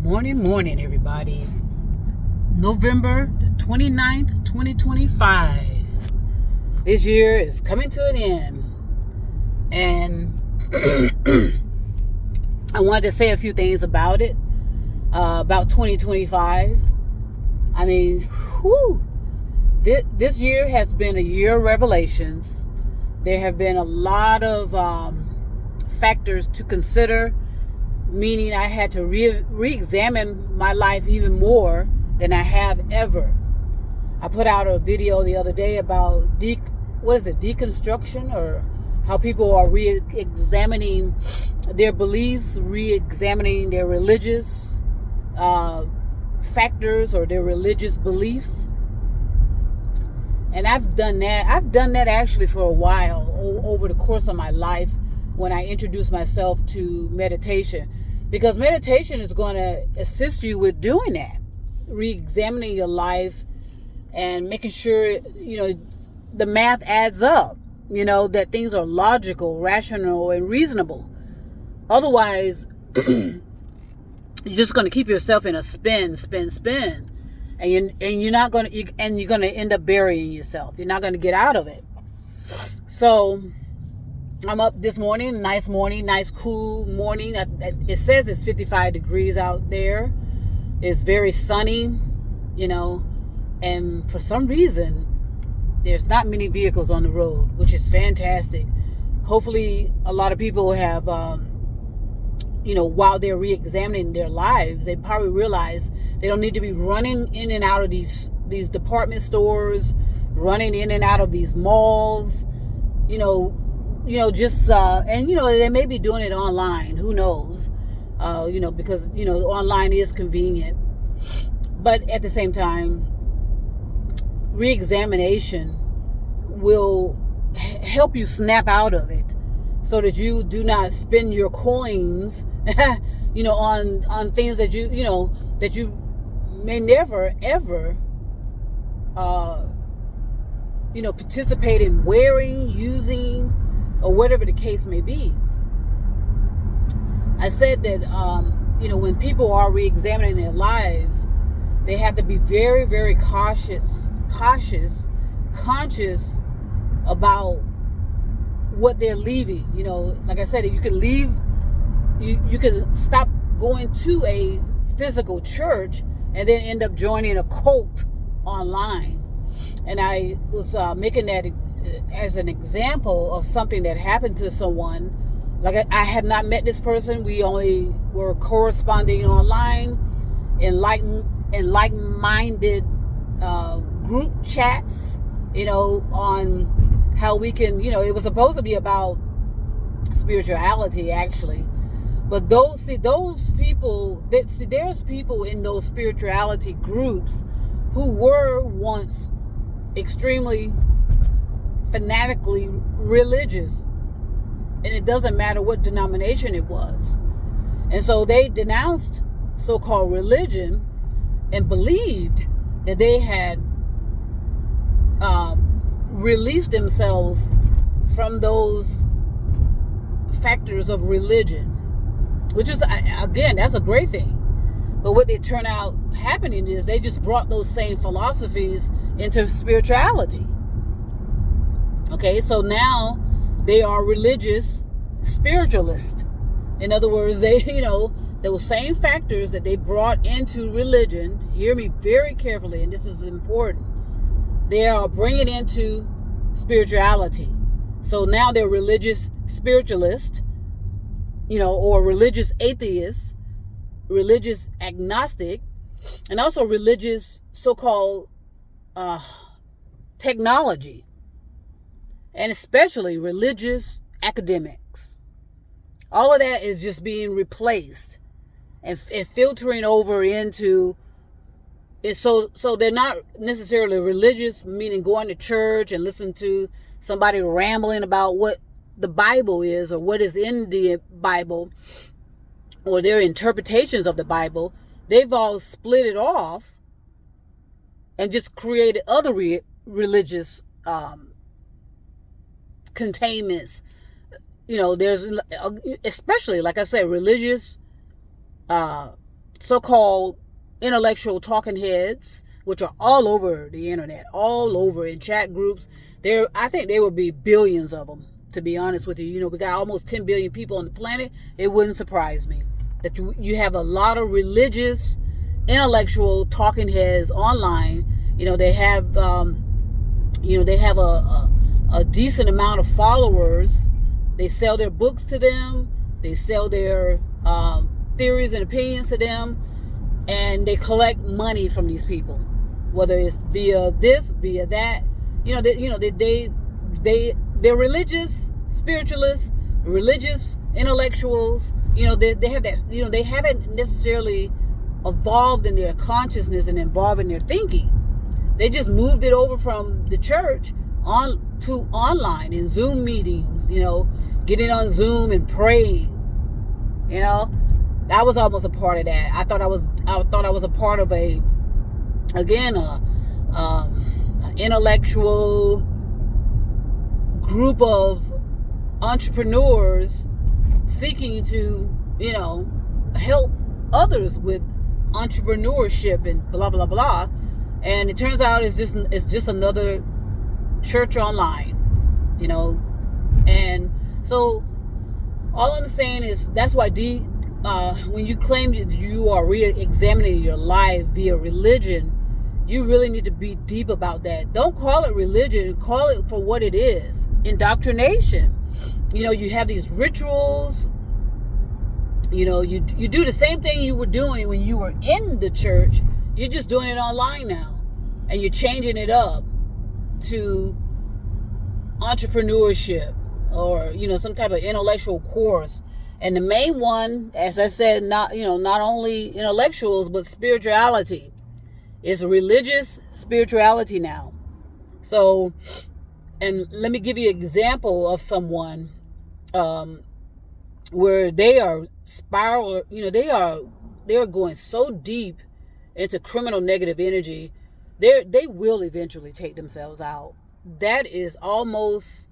Morning, everybody. November the 29th, 2025. This year is coming to an end. And I wanted to say a few things about it, about 2025. I mean, this year has been a year of revelations. There have been a lot of factors to consider, meaning I had to re-examine my life even more than I have ever. I put out a video the other day about deconstruction, or how people are re-examining their beliefs, re-examining their religious factors or their religious beliefs. And I've done that actually for a while, over the course of my life, when I introduce myself to meditation, because meditation is going to assist you with doing that, re-examining your life and making sure, the math adds up, that things are logical, rational, and reasonable. Otherwise, you're just going to keep yourself in a spin, and you're going to end up burying yourself. You're not going to get out of it. So I'm up this morning, nice cool morning. It says it's 55 degrees out there. It's very sunny, and for some reason, there's not many vehicles on the road, which is fantastic. Hopefully, a lot of people have, while they're re-examining their lives, they probably realize they don't need to be running in and out of these department stores, running in and out of these malls, and they may be doing it online. Who knows? Because, online is convenient. But at the same time, re-examination will help you snap out of it, so that you do not spend your coins, on things that you may never, ever, participate in wearing, using, or whatever the case may be. I said that, when people are re-examining their lives, they have to be very, very conscious about what they're leaving. Like I said, you can leave, you can stop going to a physical church and then end up joining a cult online. And I was making that as an example of something that happened to someone. Like, I had not met this person. We only were corresponding online in like-minded group chats, on how we can, it was supposed to be about spirituality, actually. But there's people in those spirituality groups who were once extremely fanatically religious, and it doesn't matter what denomination it was. And so they denounced so-called religion and believed that they had released themselves from those factors of religion, which is, again, that's a great thing. But what they turn out happening is they just brought those same philosophies into spirituality. Okay, so now they are religious spiritualists. In other words, they, those same factors that they brought into religion, hear me very carefully, and this is important, they are bringing into spirituality. So now they're religious spiritualists, or religious atheists, religious agnostic, and also religious so-called technology, and especially religious academics. All of that is just being replaced and filtering over into it. So they're not necessarily religious, meaning going to church and listening to somebody rambling about what the Bible is, or what is in the Bible, or their interpretations of the Bible. They've all split it off and just created other religious containments. There's especially, like I said, religious so-called intellectual talking heads, which are all over the internet, all over in chat groups. I think there would be billions of them, to be honest with you. We got almost 10 billion people on the planet. It wouldn't surprise me that you have a lot of religious, intellectual talking heads online. They have, a decent amount of followers. They sell their books to them. They sell their theories and opinions to them, and they collect money from these people, whether it's via this, via that. They're religious spiritualists, religious intellectuals. They have that. They haven't necessarily evolved in their consciousness and involved in their thinking. They just moved it over from the church on to online in Zoom meetings. Getting on Zoom and praying. I was almost a part of that. I thought I was a part of an intellectual group of entrepreneurs seeking to, help others with entrepreneurship and blah blah blah. And it turns out it's just another church online, And so all I'm saying is that's why when you claim that you are re-examining your life via religion, you really need to be deep about that. Don't call it religion. Call it for what it is. Indoctrination. You have these rituals. You do the same thing you were doing when you were in the church. You're just doing it online now. And you're changing it up to entrepreneurship or, some type of intellectual course. And the main one, as I said, not only intellectuals, but spirituality. It's religious spirituality now. So, and let me give you an example of someone where they are spiral. They are going so deep into criminal negative energy. They will eventually take themselves out. That is almost,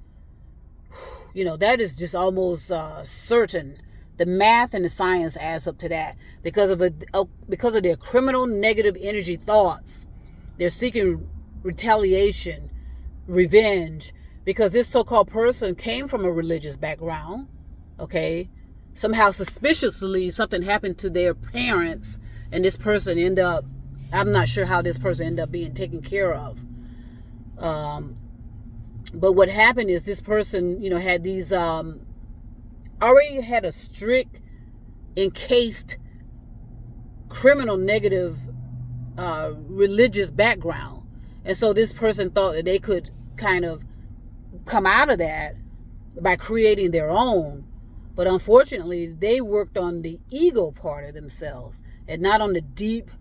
that is just almost certain. The math and the science adds up to that because of their criminal negative energy thoughts. They're seeking retaliation, revenge, because this so-called person came from a religious background. Okay, somehow suspiciously something happened to their parents, and this person ended up. I'm not sure how this person ended up being taken care of. But what happened is this person, had these. Already had a strict, encased, criminal negative religious background. And so this person thought that they could kind of come out of that by creating their own. But unfortunately, they worked on the ego part of themselves and not on the deep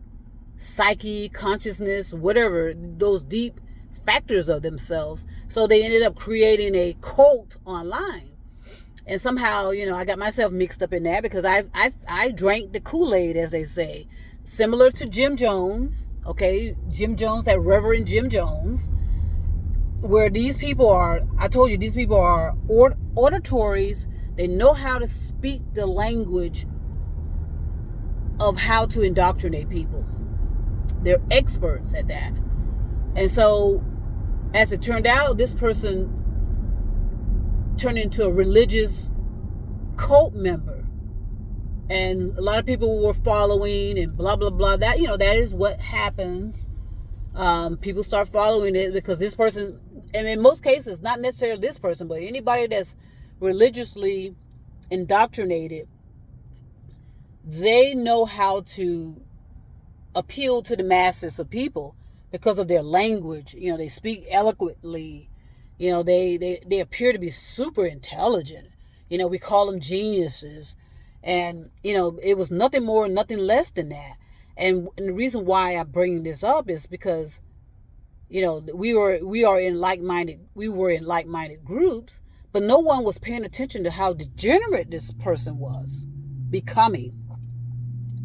psyche, consciousness, whatever, those deep factors of themselves. So they ended up creating a cult online. And somehow, I got myself mixed up in that because I drank the Kool-Aid, as they say. Similar to Jim Jones, okay? Jim Jones, that Reverend Jim Jones, where these people are, I told you, these people are auditories. They know how to speak the language of how to indoctrinate people. They're experts at that. And so, as it turned out, this person turned into a religious cult member, and a lot of people were following and blah blah blah. That that is what happens. People start following it because this person, and in most cases, not necessarily this person, but anybody that's religiously indoctrinated, they know how to appeal to the masses of people because of their language. They speak eloquently. They appear to be super intelligent. We call them geniuses. And, it was nothing more, nothing less than that. And the reason why I'm bringing this up is because, we were in like-minded groups, but no one was paying attention to how degenerate this person was becoming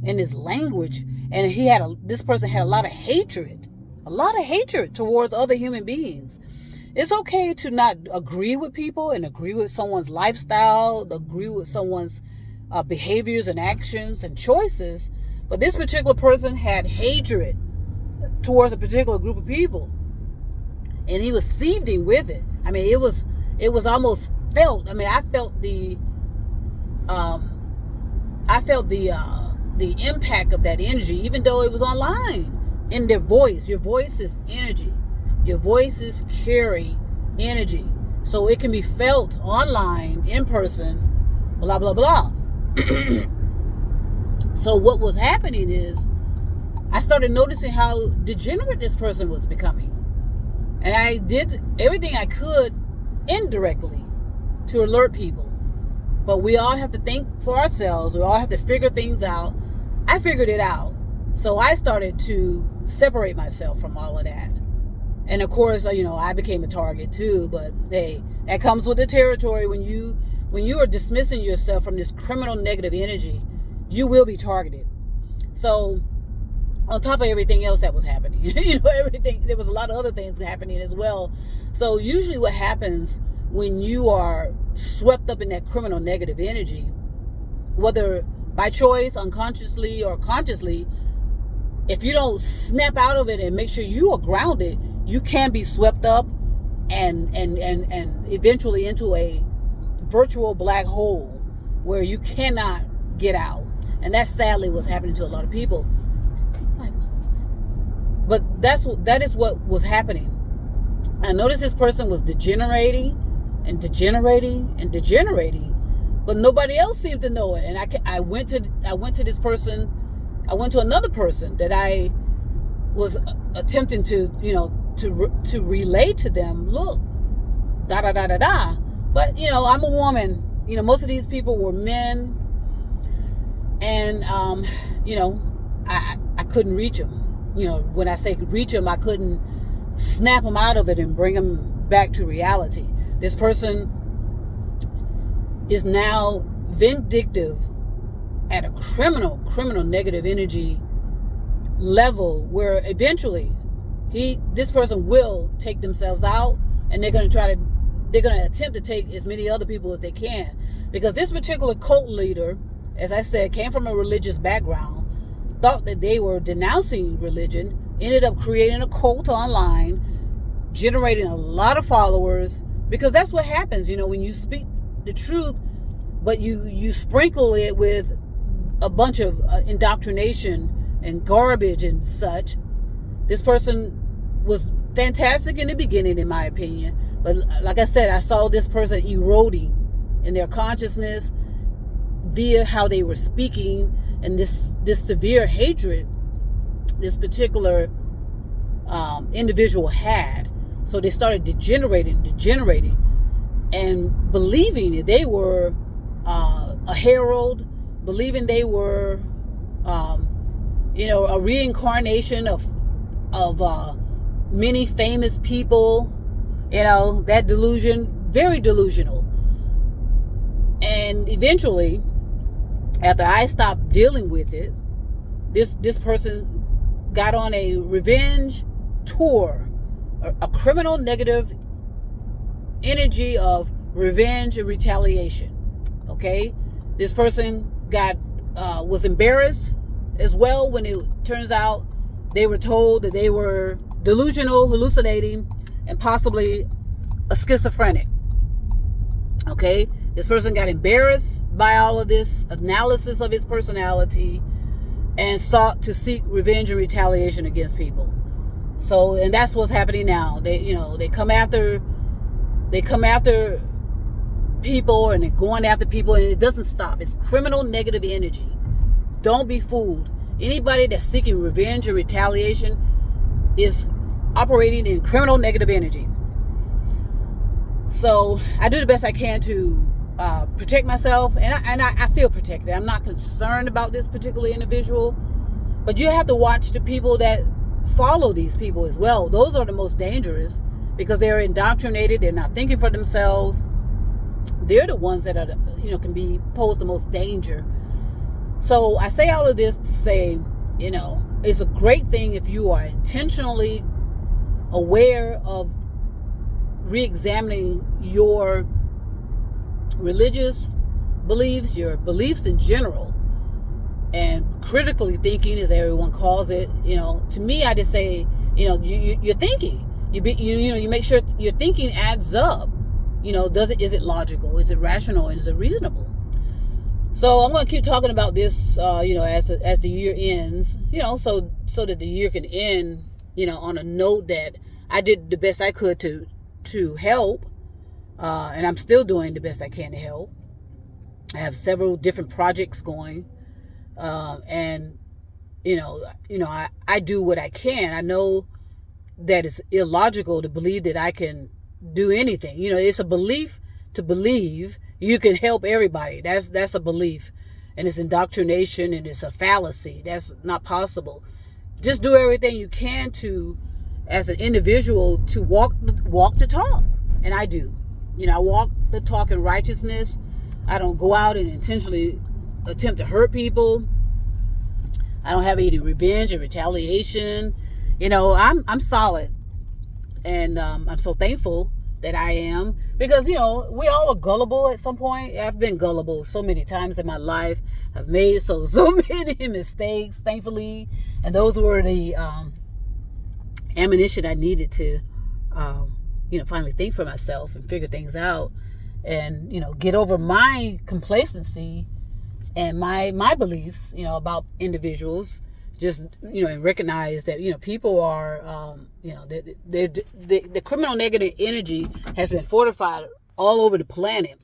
in his language. And this person had a lot of hatred towards other human beings. It's okay to not agree with people and agree with someone's lifestyle, agree with someone's behaviors and actions and choices, But this particular person had hatred towards a particular group of people, and he was seething with it. I mean, it was almost felt. I mean, I felt the impact of that energy, even though it was online. In their voice, your voice is energy. Your voices carry energy, so it can be felt online, in person, blah blah blah. So what was happening is, I started noticing how degenerate this person was becoming. And I did everything I could indirectly to alert people. But we all have to think for ourselves. We all have to figure things out. I figured it out. So I started to separate myself from all of that. And of course, I became a target too. But hey, that comes with the territory. When you are dismissing yourself from this criminal negative energy, you will be targeted. So on top of everything else that was happening, everything, there was a lot of other things happening as well. So usually what happens when you are swept up in that criminal negative energy, whether by choice, unconsciously or consciously, if you don't snap out of it and make sure you are grounded, you can be swept up and eventually into a virtual black hole where you cannot get out. And that's sadly what's happening to a lot of people. But that is what was happening. I noticed this person was degenerating, but nobody else seemed to know it. And I went to this person. I went to another person that I was attempting to relay to them. Look, da da da da da. But I'm a woman. Most of these people were men, and I couldn't reach them. When I say reach them, I couldn't snap them out of it and bring them back to reality. This person is now vindictive at a criminal negative energy level, where eventually this person will take themselves out, and they're going to attempt to take as many other people as they can, because this particular cult leader, as I said, came from a religious background, thought that they were denouncing religion, ended up creating a cult online, generating a lot of followers, because that's what happens, when you speak the truth, but you sprinkle it with a bunch of indoctrination and garbage and such. This person was fantastic in the beginning, in my opinion, but like I said, I saw this person eroding in their consciousness via how they were speaking, and this severe hatred this particular individual had. So they started degenerating, and believing that they were a herald, believing they were, a reincarnation of many famous people. That delusion, very delusional. And eventually, after I stopped dealing with it, this person got on a revenge tour, a criminal negative energy of revenge and retaliation. Okay, this person was embarrassed as well when it turns out they were told that they were delusional, hallucinating, and possibly a schizophrenic. Okay, this person got embarrassed by all of this analysis of his personality and sought to seek revenge and retaliation against people. So, and that's what's happening now. They come after people, and they're going after people, and it doesn't stop. It's criminal negative energy. Don't be fooled. Anybody that's seeking revenge or retaliation is operating in criminal negative energy. So I do the best I can to protect myself, and I feel protected. I'm not concerned about this particular individual, but you have to watch the people that follow these people as well. Those are the most dangerous, because they're indoctrinated. They're not thinking for themselves. They're the ones that are, can be pose the most danger. So I say all of this to say, it's a great thing if you are intentionally aware of reexamining your religious beliefs, your beliefs in general, And critically thinking, as everyone calls it, to me, I just say, you're thinking. You make sure your thinking adds up. Is it logical? Is it rational? Is it reasonable? So I'm going to keep talking about this, as the year ends, so that the year can end, on a note that I did the best I could to help, and I'm still doing the best I can to help. I have several different projects going, and I do what I can. I know that it's illogical to believe that I can do anything. It's a belief to believe you can help everybody. That's a belief, and it's indoctrination, and it's a fallacy. That's not possible. Just do everything you can to, as an individual, to walk the talk, and I do. I walk the talk in righteousness. I don't go out and intentionally attempt to hurt people. I don't have any revenge or retaliation. I'm solid, and I'm so thankful that I am, because we all are gullible at some point. I've been gullible so many times in my life. I've made so many mistakes, thankfully, and those were the ammunition I needed to finally think for myself and figure things out, and get over my complacency and my beliefs about individuals. Just and recognize that people are the criminal negative energy has been fortified all over the planet.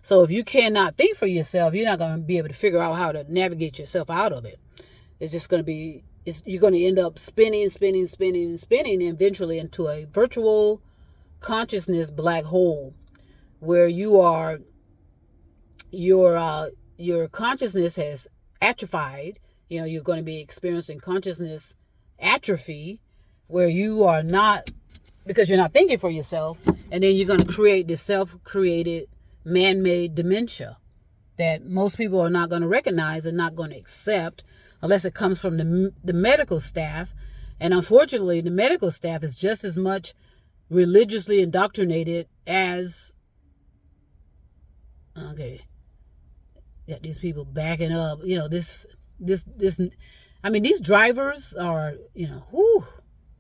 So if you cannot think for yourself, you're not going to be able to figure out how to navigate yourself out of it. It's just going to be you're going to end up spinning, and eventually into a virtual consciousness black hole, where your consciousness has atrophied. You're going to be experiencing consciousness atrophy, where you are not, because you're not thinking for yourself, and then you're going to create this self-created man-made dementia that most people are not going to recognize and not going to accept unless it comes from the medical staff. And unfortunately, the medical staff is just as much religiously indoctrinated as, okay, got these people backing up, this, these drivers are,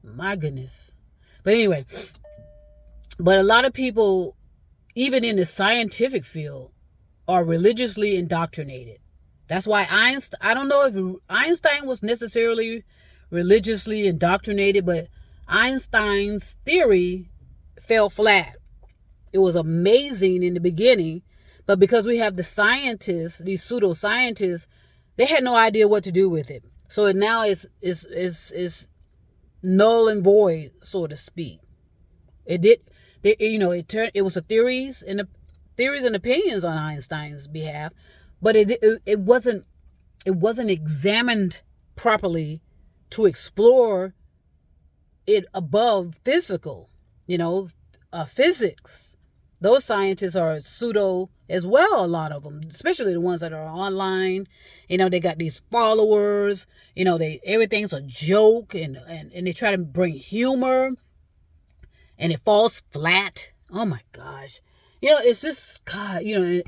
my goodness. But anyway, but a lot of people, even in the scientific field, are religiously indoctrinated. That's why I don't know if Einstein was necessarily religiously indoctrinated, but Einstein's theory fell flat. It was amazing in the beginning, but because we have the scientists, these pseudoscientists, they had no idea what to do with it. So it now is null and void, so to speak. It was a theories and opinions on Einstein's behalf, but it wasn't examined properly to explore it above physical, physics. Those scientists are pseudo as well, a lot of them, especially the ones that are online. They got these followers, everything's a joke, and they try to bring humor, and it falls flat. Oh my gosh. It's just, God,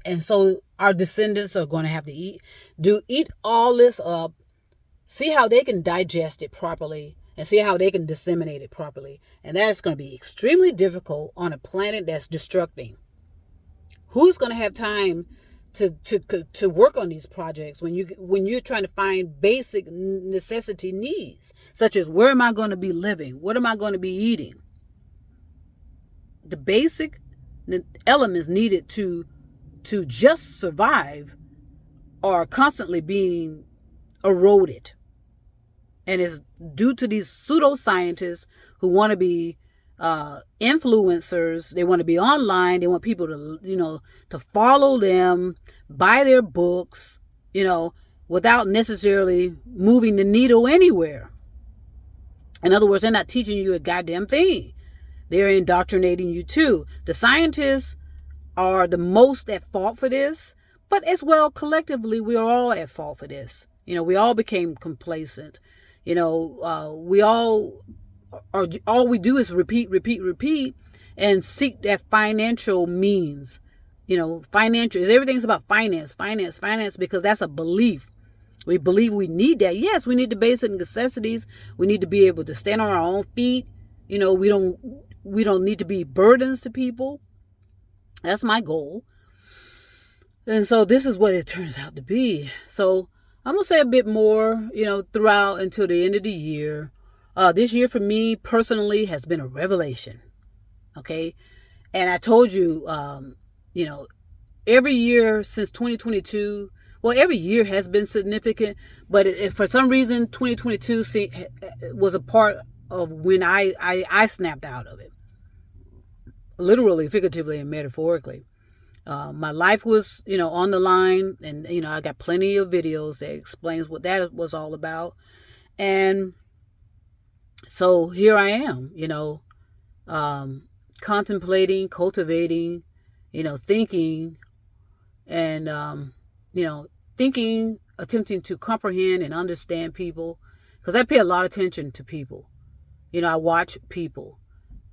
and so our descendants are going to have to eat all this up, see how they can digest it properly, and see how they can disseminate it properly. And that is going to be extremely difficult on a planet that's destructing. Who's going to have time to work on these projects when you're trying to find basic necessity needs, such as where am I going to be living? What am I going to be eating? The basic elements needed to just survive are constantly being eroded. And it's due to these pseudoscientists who want to be influencers. They want to be online. They want people to follow them, buy their books, without necessarily moving the needle anywhere. In other words, they're not teaching you a goddamn thing. They're indoctrinating you too. The scientists are the most at fault for this, but as well, collectively, we are all at fault for this. We all became complacent. We all we do is repeat, and seek that financial means. Financial is everything's about finance, because that's a belief. We believe we need that. Yes, we need the basic necessities. We need to be able to stand on our own feet. We don't need to be burdens to people. That's my goal. And so this is what it turns out to be. So I'm going to say a bit more, throughout until the end of the year. This year for me personally has been a revelation. Okay. And I told you, every year since 2022, well, every year has been significant, but for some reason, 2022 was a part of when I snapped out of it, literally, figuratively, and metaphorically. My life was, on the line, and, I got plenty of videos that explains what that was all about. And so here I am, contemplating, cultivating, thinking, and, thinking, attempting to comprehend and understand people, because I pay a lot of attention to people. I watch people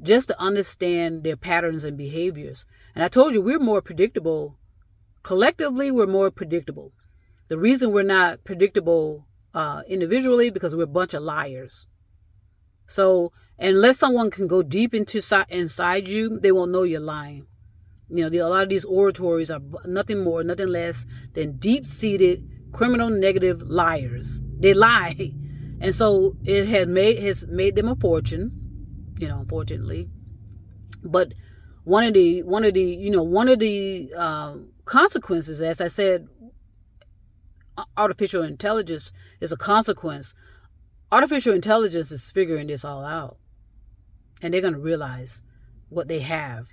just to understand their patterns and behaviors. And I told you, we're more predictable. Collectively, we're more predictable. The reason we're not predictable individually, because we're a bunch of liars. So unless someone can go deep inside you, they won't know you're lying. A lot of these oratories are nothing more, nothing less than deep-seated criminal negative liars. They lie. And so it has made them a fortune, unfortunately. But one of the consequences, as I said, artificial intelligence is a consequence. Artificial intelligence is figuring this all out, and they're going to realize what they have.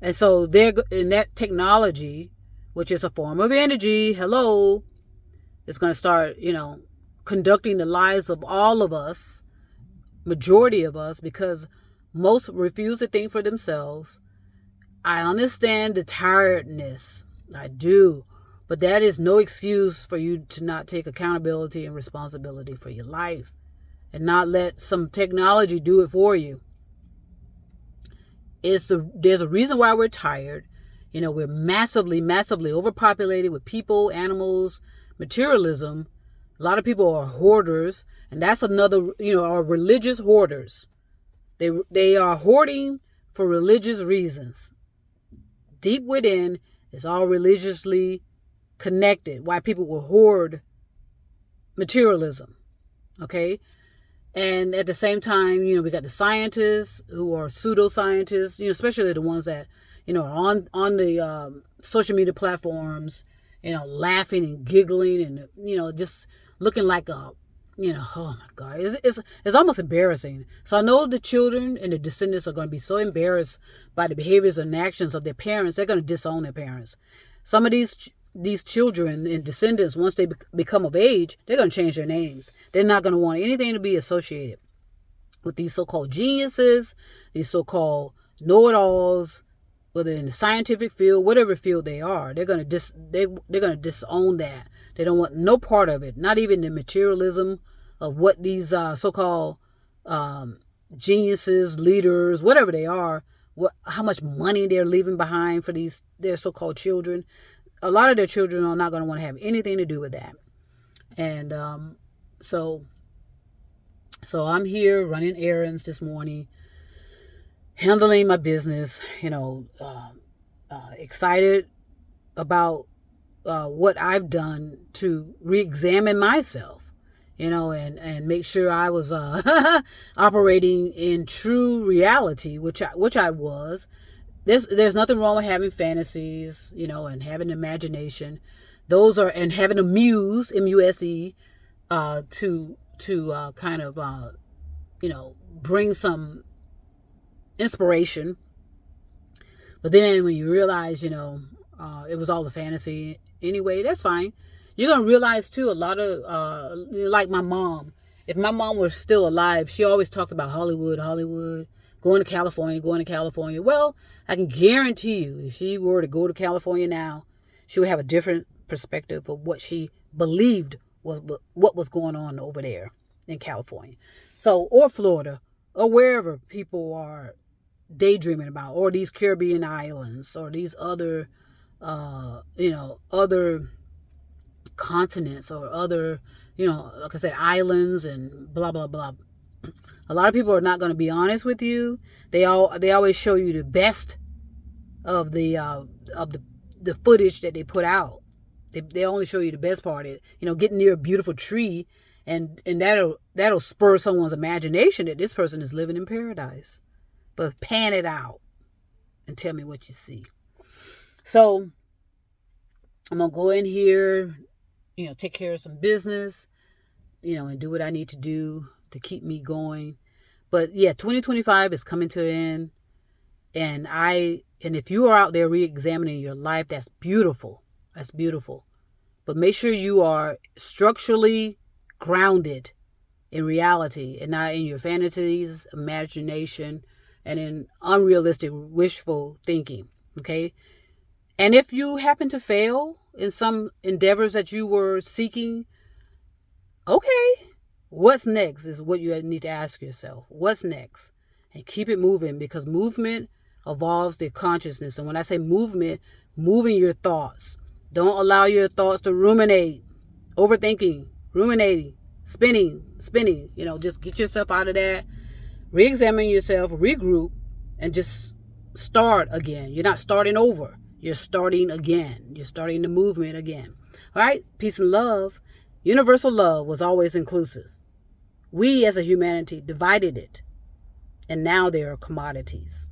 And so they're in that technology, which is a form of energy. Hello, it's going to start, conducting the lives of all of us, majority of us, because most refuse to think for themselves. I understand the tiredness. I do. But that is no excuse for you to not take accountability and responsibility for your life and not let some technology do it for you. There's a reason why we're tired. We're massively, massively overpopulated with people, animals, materialism. A lot of people are hoarders, and that's another, are religious hoarders. They are hoarding for religious reasons. Deep within, it's all religiously connected. Why people will hoard materialism. Okay? And at the same time, we got the scientists who are pseudoscientists, especially the ones that, are on the social media platforms, laughing and giggling and, just looking like a, oh my God, it's almost embarrassing. So I know the children and the descendants are going to be so embarrassed by the behaviors and actions of their parents, they're going to disown their parents. Some of these children and descendants, once they become of age, they're going to change their names. They're not going to want anything to be associated with these so-called geniuses, these so-called know-it-alls, whether in the scientific field, whatever field they are. They're going to disown that. They don't want no part of it, not even the materialism of what these so-called geniuses, leaders, whatever they are, how much money they're leaving behind for their so-called children. A lot of their children are not going to want to have anything to do with that. And so I'm here running errands this morning, handling my business, excited about what I've done to reexamine myself, and make sure I was operating in true reality, which I was. There's nothing wrong with having fantasies, and having imagination. Those are, and having a muse, M-U-S-E, to kind of, bring some inspiration. But then when you realize, it was all a fantasy anyway, that's fine. You're going to realize too, a lot of, like my mom, if my mom was still alive, she always talked about Hollywood, going to California. Well, I can guarantee you, if she were to go to California now, she would have a different perspective of what she believed was what was going on over there in California. So, or Florida, or wherever people are daydreaming about, or these Caribbean islands, or these other, other continents or other, like I said, islands and blah, blah, blah. A lot of people are not going to be honest with you. They always show you the best of the footage that they put out. They only show you the best part. Getting near a beautiful tree, and that'll spur someone's imagination that this person is living in paradise. But pan it out and tell me what you see. So I'm gonna go in here, take care of some business, and do what I need to do to keep me going. But yeah, 2025 is coming to an end. And if you are out there re-examining your life, that's beautiful. That's beautiful. But make sure you are structurally grounded in reality and not in your fantasies, imagination, and in unrealistic, wishful thinking. Okay? And if you happen to fail in some endeavors that you were seeking, okay, what's next is what you need to ask yourself. What's next? And keep it moving, because movement evolves the consciousness. And when I say movement, moving your thoughts. Don't allow your thoughts to ruminate, overthinking, ruminating, spinning. Just get yourself out of that. Re-examine yourself, regroup, and just start again. You're not starting over. You're starting again. You're starting the movement again. All right? Peace and love. Universal love was always inclusive. We as a humanity divided it. And now they are commodities.